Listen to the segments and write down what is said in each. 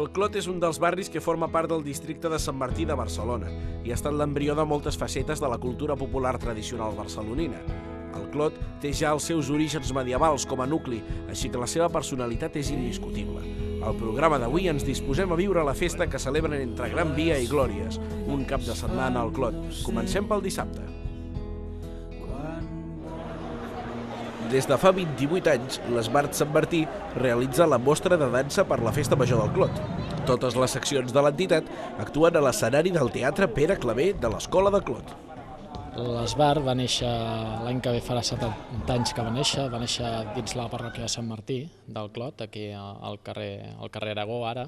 El Clot és un dels barris que forma part del districte de Sant Martí de Barcelona i ha estat l'embrió de moltes facetes de la cultura popular tradicional barcelonina. El Clot té ja els seus orígens medievals com a nucli, així que la seva personalitat és indiscutible. Al programa d'avui ens disposem a viure la festa que celebren entre Gran Via i Glòries, un cap de setmana al Clot. Comencem pel dissabte. Des de fa 28 anys, l'Esbart Sant Martí realitza la mostra de dansa per la Festa Major del Clot. Totes les seccions de l'entitat actuen a l'escenari del Teatre Pere Claver de l'Escola de Clot. L'Esbart va néixer l'any que ve farà 70 anys que va néixer dins la parròquia de Sant Martí del Clot, aquí al carrer Aragó ara.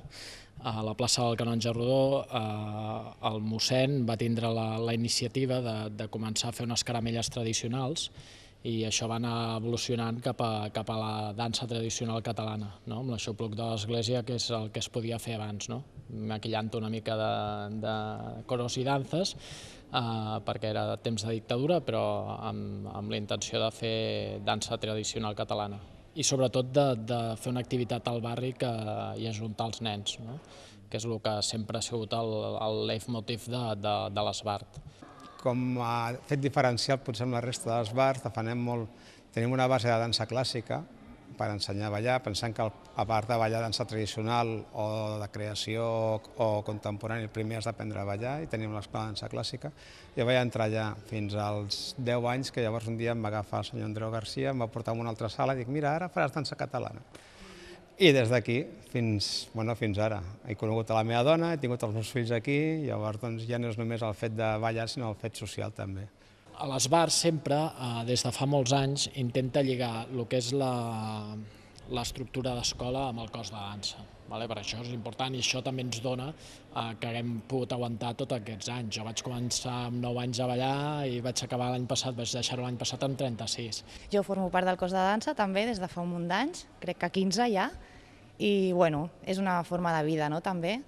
A la plaça del Canonge Rodó el mossèn va tindre la iniciativa de començar a fer unes caramelles tradicionals i això va anar evolucionant cap a la dansa tradicional catalana, amb l'aixopluc de l'església, que és el que es podia fer abans, maquillant una mica de coros i danses, perquè era temps de dictadura, però amb la intenció de fer dansa tradicional catalana. I sobretot de fer una activitat al barri i ajuntar els nens, que és el que sempre ha sigut el leitmotiv de l'Esbart. Com a fet diferencial potser amb la resta dels bars, tenim una base de dansa clàssica per ensenyar a ballar, pensant que a part de ballar dansa tradicional o de creació o contemporani, el primer has d'aprendre a ballar i tenim l'escola de dansa clàssica. Jo vaig entrar allà fins als 10 anys, que llavors un dia em va agafar el senyor Andreu Garcia, em va portar a una altra sala i dic, mira, ara faràs dansa catalana. I des d'aquí fins ara. He conegut a la meva dona, he tingut els meus fills aquí, llavors ja no és només el fet de ballar, sinó el fet social també. A l'Esbart sempre, des de fa molts anys, intenta lligar el que és l'estructura d'escola amb el cos de dansa. Per això és important i això també ens dona que haguem pogut aguantar tots aquests anys. Jo vaig començar amb 9 anys a ballar i vaig acabar l'any passat, vaig deixar-ho l'any passat amb 36. Jo formo part del cos de dansa també des de fa un munt d'anys, crec que 15 ja, i és una forma de vida també.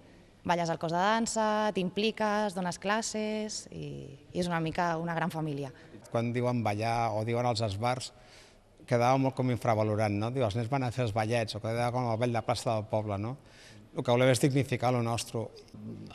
Balles al cos de dansa, t'impliques, dones classes i és una mica una gran família. Quan diuen ballar o diuen els esbarts, quedava molt com infravalorant, Diu, els nens van a fer els ballets, o quedava com el ball de plaça del poble, El que volem és dignificar el nostre.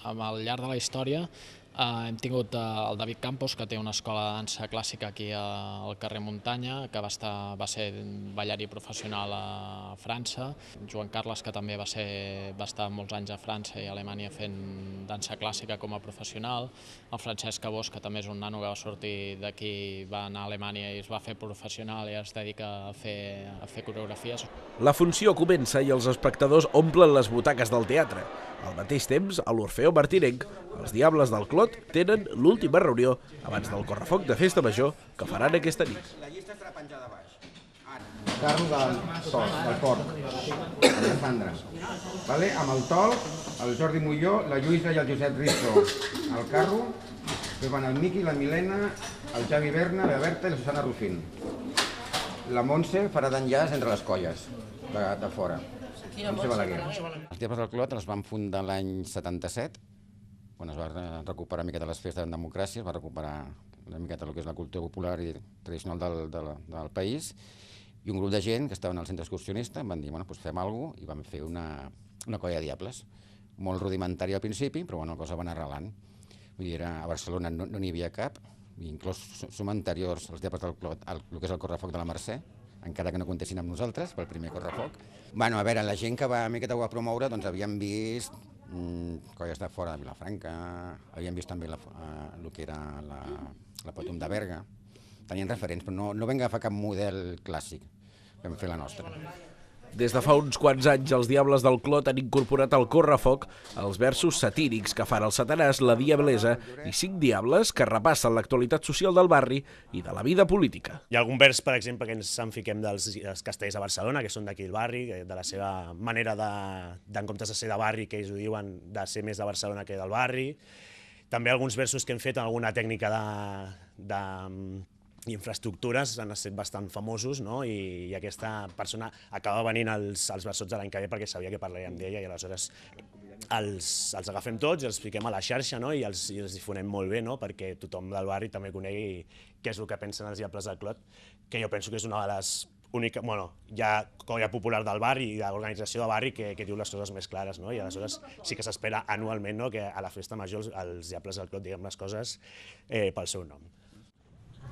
Al llarg de la història hem tingut el David Campos, que té una escola de dansa clàssica aquí al carrer Muntanya, que va ser ballarí professional a França. Joan Carles, que també va estar molts anys a França i a Alemanya fent dansa clàssica com a professional. El Francesc Cabós, que també és un nano que va sortir d'aquí, va anar a Alemanya i es va fer professional i es dedica a fer coreografies. La funció comença i els espectadors omplen les butaques del teatre. Al mateix temps, a l'Orfeó Martinenc, els Diables del Clot tenen l'última reunió abans del correfoc de Festa Major que faran aquesta nit. La llista estarà penjada a baix. Carn del porc, amb la Sandra. Amb el Tol, el Jordi Molló, la Lluïsa i el Josep Risto. El carro, que van el Miqui, la Milena, el Javi Berna, la Berta i la Susana Rufín. La Montse farà d'enllaç entre les colles, de fora. Montse Balaguer. Els Diables del Clot els van fundar l'any 77, quan es va recuperar una miqueta les festes en democràcia, es va recuperar una miqueta el que és la cultura popular i tradicional del país, i un grup de gent que estaven al centre excursionista van dir, fem alguna cosa, i vam fer una colla de diables, molt rudimentària al principi, però la cosa va anar arrelant. Vull dir, a Barcelona no n'hi havia cap, inclús som anteriors als Diables del Clot, el que és el correfoc de la Mercè, encara que no comptessin amb nosaltres, pel primer correfoc. A veure, la gent que una miqueta ho va promoure, doncs havíem vist colles de fora de Vilafranca, havíem vist també el que era la Potum de Berga. Tenien referents, però no vam agafar cap model clàssic, vam fer la nostra. Des de fa uns quants anys, els Diables del Clot han incorporat al correfoc els versos satírics que fan el Satanàs, la Diablesa i 5 diables que repassen l'actualitat social del barri i de la vida política. Hi ha algun vers, per exemple, que ens en fiquem dels castells de Barcelona, que són d'aquí del barri, de la seva manera en comptes de ser de barri, que ells ho diuen, de ser més de Barcelona que del barri. També alguns versos que hem fet en alguna tècnica infraestructures han estat bastant famosos, i aquesta persona acaba venint als versots de l'any que ve perquè sabia que parlaríem d'ella i aleshores els agafem tots i els fiquem a la xarxa i els difonem molt bé perquè tothom del barri també conegui què és el que pensen els Diables del Clot, que jo penso que és una de les única, hi ha colla popular del barri i l'organització de barri que diu les coses més clares, no? I aleshores sí que s'espera anualment, no?, que a la festa major els Diables del Clot diguem les coses pel seu nom.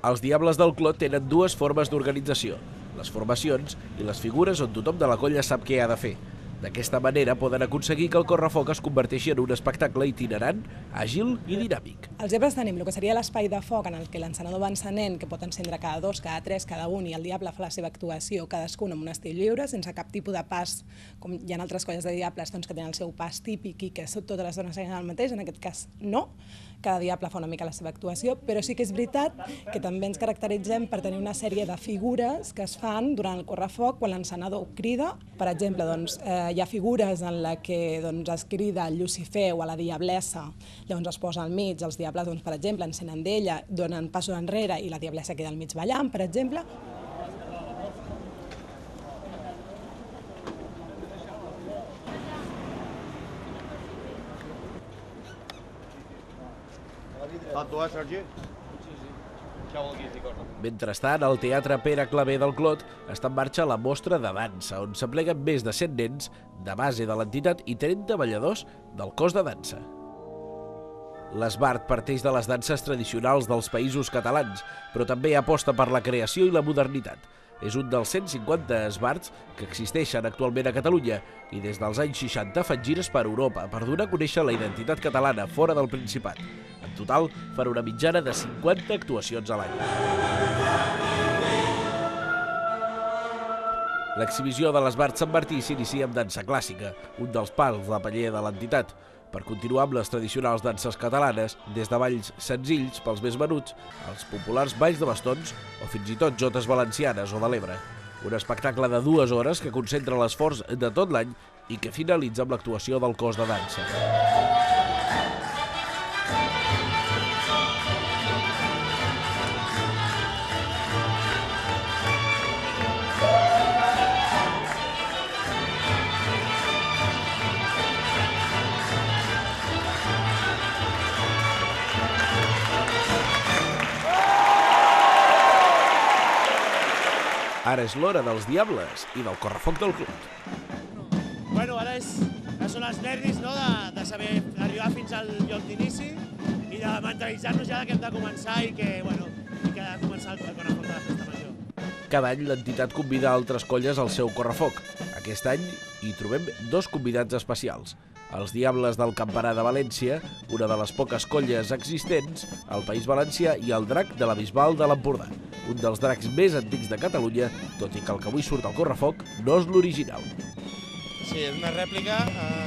Els Diables del Clot tenen dues formes d'organització, les formacions i les figures on tothom de la colla sap què ha de fer. D'aquesta manera poden aconseguir que el correfoc es converteixi en un espectacle itinerant, àgil i dinàmic. Els Diables tenim el que seria l'espai de foc en el que l'encenedor va encenent, que pot encendre cada 2, cada 3, cada 1, i el Diable fa la seva actuació, cadascun amb un estil lliure, sense cap tipus de pas, com hi ha altres colles de Diables que tenen el seu pas típic i que totes les dones segueixen el mateix, en aquest cas no. Cada Diable fa una mica la seva actuació, però sí que és veritat que també ens caracteritzem per tenir una sèrie de figures que es fan durant el correfoc quan l'encenedor crida. Per exemple, hi ha figures en les que es crida el Lucifer o a la Diablessa, llavors es posa al mig, els Diables, per exemple, encenen d'ella, donen passos enrere i la Diablessa queda al mig ballant, per exemple. Mentrestant, al Teatre Pere Claver del Clot està en marxa la mostra de dansa, on s'apleguen més de 100 nens de base de l'entitat i 30 balladors del cos de dansa. L'Esbart parteix de les danses tradicionals dels països catalans, però també aposta per la creació i la modernitat. És un dels 150 esbarts que existeixen actualment a Catalunya i des dels anys 60 fan gires per Europa per donar a conèixer la identitat catalana fora del Principat. En total, fan una mitjana de 50 actuacions a l'any. L'exhibició de l'Esbart Sant Martí s'inicia amb dansa clàssica, un dels pals de paller de l'entitat, per continuar amb les tradicionals danses catalanes, des de balls senzills pels més menuts, als populars balls de bastons o fins i tot jotes valencianes o de l'Ebre. Un espectacle de 2 hores que concentra l'esforç de tot l'any i que finalitza amb l'actuació del cos de dansa. Ara és l'hora dels Diables i del correfoc del Clot. Bueno, ara són els nervis, no?, de saber arribar fins al lloc d'inici i de mentalitzar-nos ja que hem de començar i que ha de començar el correfoc de la festa major. Cada any l'entitat convida altres colles al seu correfoc. Aquest any hi trobem 2 convidats especials. Els Diables del Campanar de València, una de les poques colles existents al País Valencià, i el Drac de la Bisbal de l'Empordà, un dels dracs més antics de Catalunya, tot i que el que avui surt al correfoc no és l'original. Sí, és una rèplica.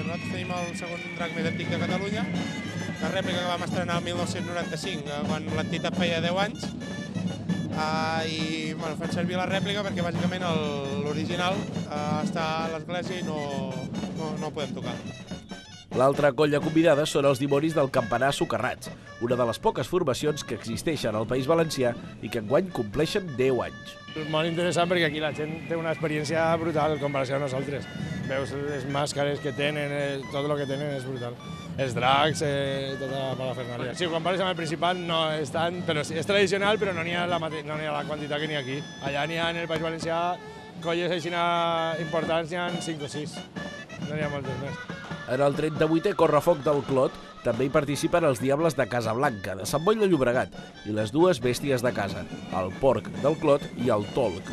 Nosaltres tenim el segon drac més antic de Catalunya, la rèplica que vam estrenar el 1995, quan l'entitat feia 10 anys, i fem servir la rèplica perquè bàsicament l'original està a l'església i no el podem tocar. L'altra colla convidada són els Dimonis del Campanar Socarrats, una de les poques formacions que existeixen al País Valencià i que enguany compleixen 10 anys. És molt interessant perquè aquí la gent té una experiència brutal en comparació a nosaltres. Veus les màscares que tenen, tot el que tenen és brutal. Els dracs, tota la parafernàlia. Si ho compares amb el Principat no és tant, però és tradicional, però no n'hi ha la quantitat que n'hi ha aquí. Allà n'hi ha en el País Valencià colles així importants, n'hi ha 5 o 6, no n'hi ha moltes més. En el 38è correfoc del Clot també hi participen els Diables de Casablanca, de Sant Boi de Llobregat, i les 2 bèsties de casa, el porc del Clot i el tolc.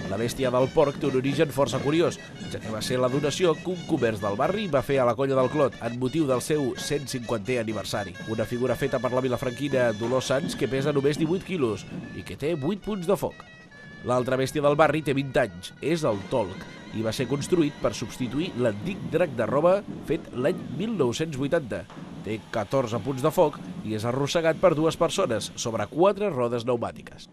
La bèstia del porc té un origen força curiós, ja que va ser la donació que un comerç del barri va fer a la colla del Clot en motiu del seu 150è aniversari. Una figura feta per la vilafranquina Dolors Sans que pesa només 18 quilos i que té 8 punts de foc. L'altra bèstia del barri té 20 anys, és el tolc, i va ser construït per substituir l'antic drac de roba fet l'any 1980. Té 14 punts de foc i és arrossegat per 2 persones sobre 4 rodes pneumàtiques.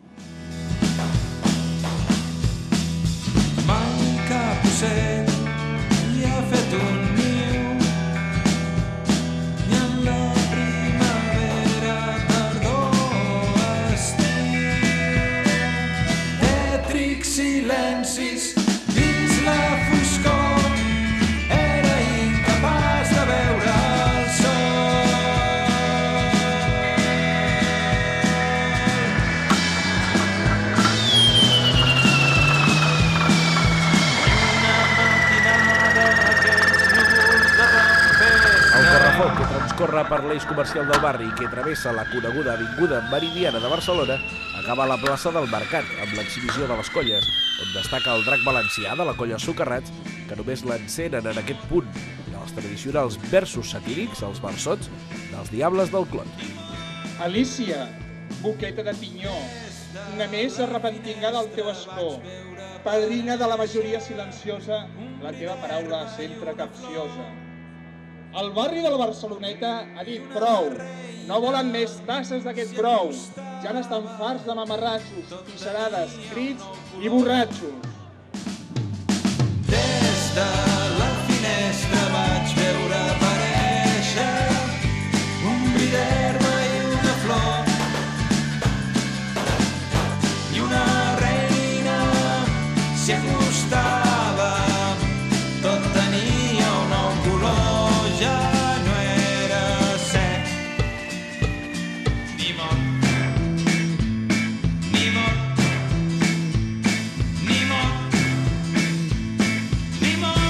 Manca ocell i ha fet un niu i en la primavera, tardor, estiu tètrics silencis dins la foscor, era incapaç de veure el sol. discorre per l'eix comercial del barri i que travessa la coneguda avinguda Meridiana de Barcelona, acaba a la plaça del Mercat, amb l'exhibició de les colles, on destaca el drac valencià de la colla Socarrats, que només l'encenen en aquest punt, i els tradicionals versos satírics, els versots, dels Diables del Clot. Alícia, boqueta de pinyó, nemesa repentingada al teu escó, padrina de la majoria silenciosa, la teva paraula sempre capciosa. El barri de la Barceloneta ha dit prou, no volen més tasses d'aquest brou, ja n'estan farts de mamarratxos, pisarades, crits i borratxos. Des de la finestra vaig veure aparèixer un bri d'herba i una flor i una reina s'hi acostava, tot tenia un nou color, ja no era sec ni mort, ni mort, ni mort, ni mort.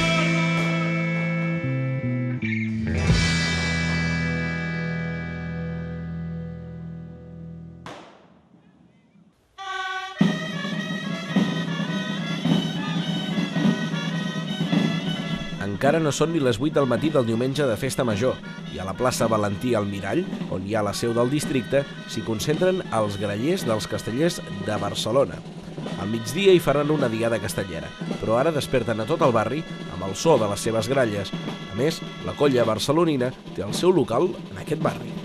Encara no són ni les 8 del matí del diumenge de Festa Major i a la plaça Valentí Almirall, on hi ha la seu del districte, s'hi concentren els grallers dels castellers de Barcelona. Al migdia hi faran una diada castellera, però ara desperten a tot el barri amb el so de les seves gralles. A més, la colla barcelonina té el seu local en aquest barri.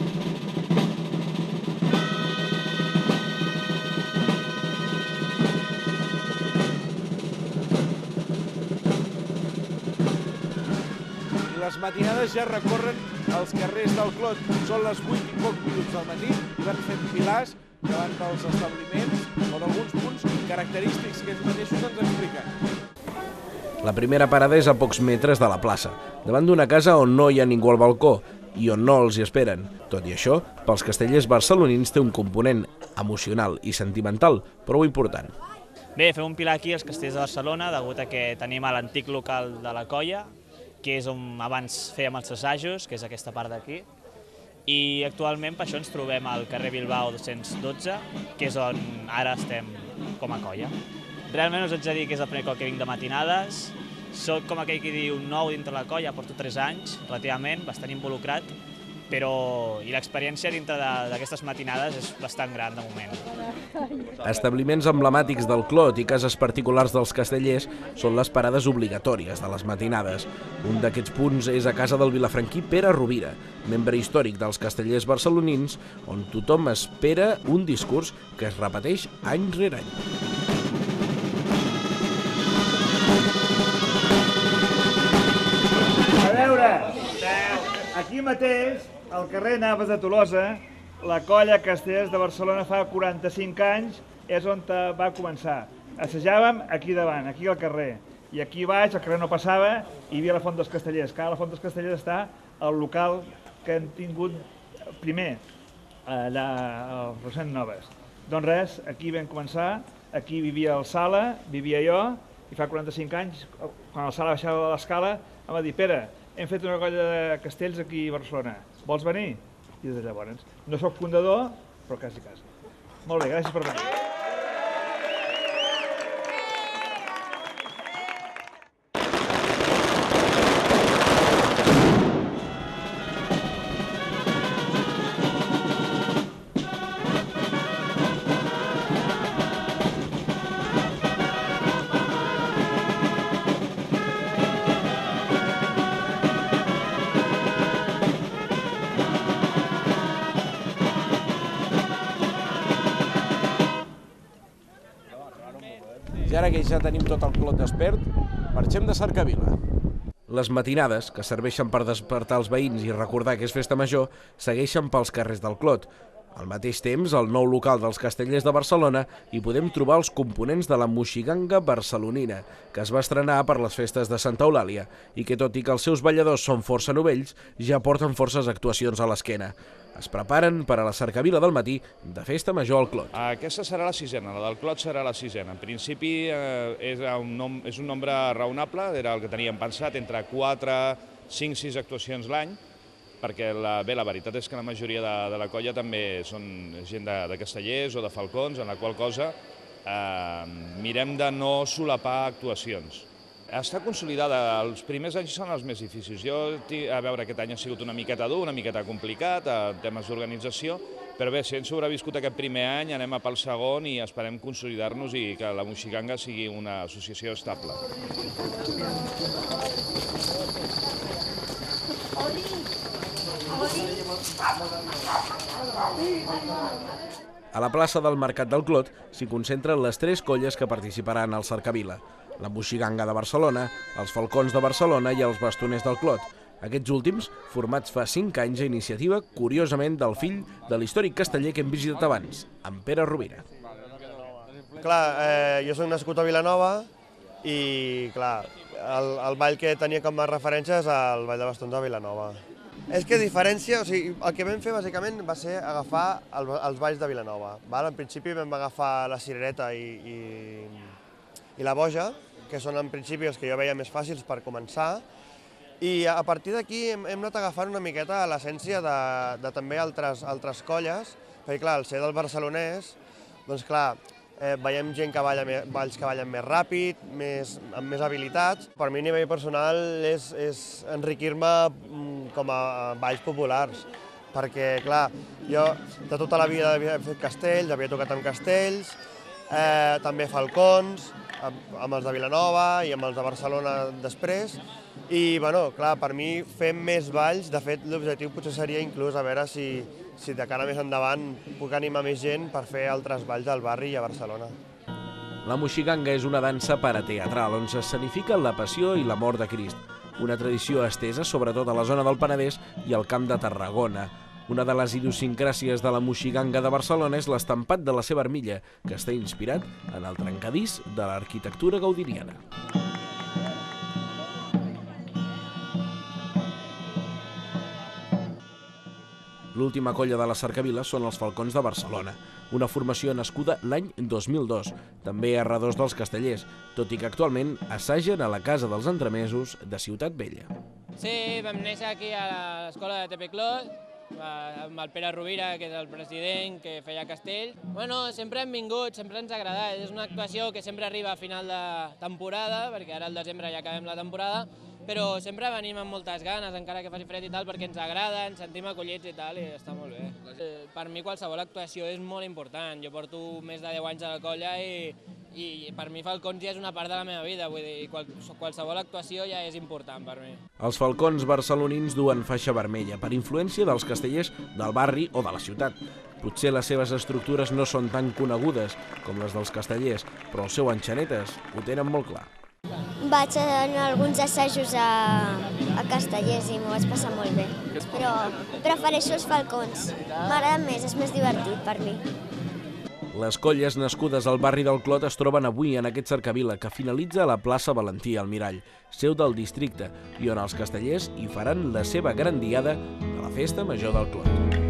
Les matinades ja recorren els carrers del Clot. Són les 8 i poc minuts del matí i van fent filars davant dels establiments o d'alguns punts característics que ells mateixos ens expliquen. La primera parada és a pocs metres de la plaça, davant d'una casa on no hi ha ningú al balcó i on no els hi esperen. Tot i això, pels castellers barcelonins té un component emocional i sentimental prou important. Bé, fem un pilar aquí als castellers de Barcelona, degut a que tenim l'antic local de la colla, que és on abans fèiem els assajos, que és aquesta part d'aquí, i actualment per això ens trobem al carrer Bilbao 212, que és on ara estem com a colla. Realment us haig de dir que és el primer cop que vinc de matinades, soc com aquell que diu nou dintre la colla, porto 3 anys, relativament, bastant involucrat, i l'experiència dintre d'aquestes matinades és bastant gran de moment. Establiments emblemàtics del Clot i cases particulars dels castellers són les parades obligatòries de les matinades. Un d'aquests punts és a casa del vilafranquí Pere Rovira, membre històric dels castellers barcelonins, on tothom espera un discurs que es repeteix any rere any. A veure, aquí mateix, al carrer Naves de Tolosa, la colla Castellers de Barcelona fa 45 anys és on va començar. Assajàvem aquí davant, aquí al carrer. I aquí baix, al carrer no passava, hi havia la Font dels Castellers. Que ara la Font dels Castellers està al local que hem tingut primer, allà al Rosent Noves. Doncs res, aquí vam començar, aquí vivia el Sala, vivia jo, i fa 45 anys, quan el Sala baixava l'escala, em va dir, Pere, hem fet una colla de castells aquí a Barcelona. Vols venir? I des de llavors. No soc fundador, però quasi. Molt bé, gràcies per venir. I ara que ja tenim tot el Clot despert, marxem de Cercavila. Les matinades, que serveixen per despertar els veïns i recordar que és festa major, segueixen pels carrers del Clot. Al mateix temps, al nou local dels Castellers de Barcelona hi podem trobar els components de la Moixiganga barcelonina, que es va estrenar per les festes de Santa Eulàlia i que, tot i que els seus balladors són força novells, ja porten forces actuacions a l'esquena. Es preparen per a la cercavila del matí de Festa Major al Clot. Aquesta serà la sisena, la del Clot serà la sisena. En principi és un nombre raonable, era el que teníem pensat, entre 4, 5, 6 actuacions l'any, perquè la veritat és que la majoria de la colla també són gent de castellers o de falcons, en la qual cosa mirem de no solapar actuacions. Està consolidada, els primers anys són els més difícils. A veure, aquest any ha sigut una miqueta dur, una miqueta complicat, en temes d'organització, però bé, si hem sobreviscut aquest primer any, anem a pel segon i esperem consolidar-nos i que la Moixiganga sigui una associació estable. A la plaça del Mercat del Clot s'hi concentren les 3 colles que participaran al Cercavila: la Moixiganga de Barcelona, els Falcons de Barcelona i els Bastoners del Clot. Aquests últims, formats fa 5 anys a iniciativa, curiosament, del fill de l'històric casteller que hem visitat abans, en Pere Rovira. Clar, jo soc nascut a Vilanova i, clar, el ball que tenia com a referència és el ball de bastons de Vilanova. És que diferència, o sigui, el que vam fer bàsicament va ser agafar els balls de Vilanova. En principi vam agafar la cirereta i la boja, que són en principi els que jo veia més fàcils per començar, i a partir d'aquí hem anat agafant una miqueta l'essència de també altres colles, perquè clar, al ser del barcelonès, doncs clar, veiem gent que balla balls que ballen més ràpid, amb més habilitats. Per mi a nivell personal és enriquir-me com a balls populars, perquè clar, jo de tota la vida havia fet castells, havia tocat amb castells, també falcons, amb els de Vilanova i amb els de Barcelona després, i bueno, clar, per mi fem més balls. De fet, l'objectiu potser seria inclús a veure si de cara més endavant puc animar més gent per fer altres balls al barri i a Barcelona. La Moixiganga és una dansa parateatral on s'escenifica la passió i la mort de Crist, una tradició estesa sobretot a la zona del Penedès i al Camp de Tarragona. Una de les idiosincràsies de la Moixiganga de Barcelona és l'estampat de la seva armilla, que està inspirat en el trencadís de l'arquitectura gaudiniana. L'última colla de la Cercavila són els Falcons de Barcelona, una formació nascuda l'any 2002, també a redós dels Castellers, tot i que actualment assagen a la Casa dels Entremesos de Ciutat Vella. Sí, vam néixer aquí a l'escola de TP Clot, amb el Pere Rovira, que és el president, que feia castell. Bueno, sempre hem vingut, sempre ens ha agradat. És una actuació que sempre arriba a final de temporada, perquè ara al desembre ja acabem la temporada, però sempre venim amb moltes ganes, encara que faci fred i tal, perquè ens agrada, ens sentim acollits i tal, i està molt bé. Per mi qualsevol actuació és molt important. Jo porto més de 10 anys a la colla i per mi Falcons ja és una part de la meva vida, vull dir, qualsevol actuació ja és important per mi. Els Falcons barcelonins duen faixa vermella per influència dels castellers del barri o de la ciutat. Potser les seves estructures no són tan conegudes com les dels castellers, però els seus enxanetes ho tenen molt clar. Vaig anar a alguns assajos a Castellers i m'ho vaig passar molt bé, però prefereixo els Falcons. M'agrada més, és més divertit per mi. Les colles nascudes al barri del Clot es troben avui en aquest Cercavila que finalitza a la plaça Valentí Almirall, seu del districte, i on els castellers hi faran la seva gran diada de la Festa Major del Clot.